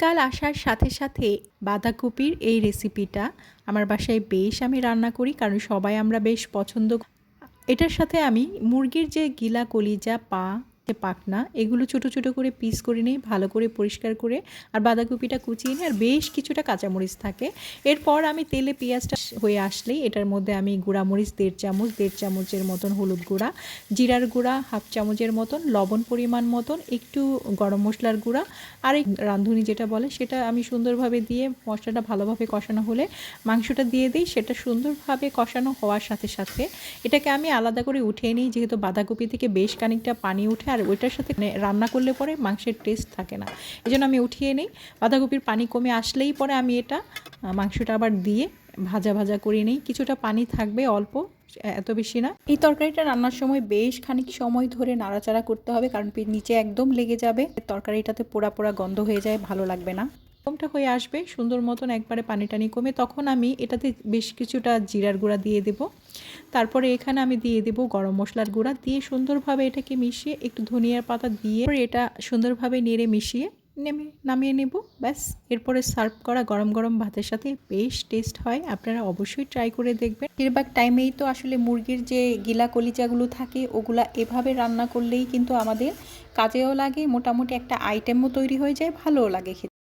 শীতকাল আসার সাথে সাথে বাঁধাকপির এই রেসিপিটা আমার বাসায় বেশ আমি রান্না করি, কারণ সবাই আমরা বেশ পছন্দ। এটার সাথে আমি মুরগির যে গিলা, কলিজা, পা, পাখনা এগুলো ছোট ছোট করে পিস করে নিই, ভালো করে পরিষ্কার করে। আর বাঁধাকপিটা কুচিয়ে নিই, আর বেশ কিছুটা কাঁচামরিচ থাকে। এরপর আমি তেলে পেঁয়াজটা হয়ে আসলেই এটার মধ্যে আমি গুঁড়ামরিচ 1.5 চামচের মতন, হলুদ গুঁড়া, জিরার গুঁড়া 1/2 চামচের মতন, লবণ পরিমাণ মতন, একটু গরম মশলার গুঁড়া আর এই রাঁধুনি যেটা বলে সেটা আমি সুন্দরভাবে দিয়ে মশলাটা ভালোভাবে কষানো হলে মাংসটা দিয়ে দিই। সেটা সুন্দরভাবে কষানো হওয়ার সাথে সাথে এটাকে আমি আলাদা করে উঠিয়ে নিই, যেহেতু বাঁধাকপি থেকে বেশ খানিকটা পানি উঠে, আর ওইটার সাথে রান্না করলে পরে মাংসের টেস্ট থাকে না। এই জন্য আমি উঠিয়ে নিই। বাঁধাকপির পানি কমে আসলেই পরে আমি এটা মাংসটা আবার দিয়ে ভাজা ভাজা করে নিই। কিছুটা পানি থাকবে, অল্প, এত বেশি না। এই তরকারিটা রান্নার সময় বেশ খানিক সময় ধরে নাড়াচাড়া করতে হবে, কারণ নিচে একদম লেগে যাবে, তরকারিটাতে পোড়া পোড়া গন্ধ হয়ে যায়, ভালো লাগবে না। এরকমটা হয়ে আসবে সুন্দর মতন, একবারে পানি টানি কমে, তখন আমি এটাতে বেশ কিছুটা জিরার গুঁড়া দিয়ে দেব। তারপরে এখানে আমি দিয়ে দেব গরম মশলার গুঁড়া, দিয়ে সুন্দরভাবে এটাকে মিশিয়ে, একটু ধনিয়ার পাতা দিয়ে এটা সুন্দরভাবে নেড়ে মিশিয়ে নামিয়ে নেব। ব্যাস, এরপরে সার্ভ করা গরম গরম ভাতের সাথে বেশ টেস্ট হয়। আপনারা অবশ্যই ট্রাই করে দেখবেন। বেশিরভাগ টাইমেই তো আসলে মুরগির যে গিলা কলিজাগুলো থাকে ওগুলা এভাবে রান্না করলেই কিন্তু আমাদের কাজেও লাগে, মোটামুটি একটা আইটেমও তৈরি হয়ে যায়, ভালোও লাগে খেতে।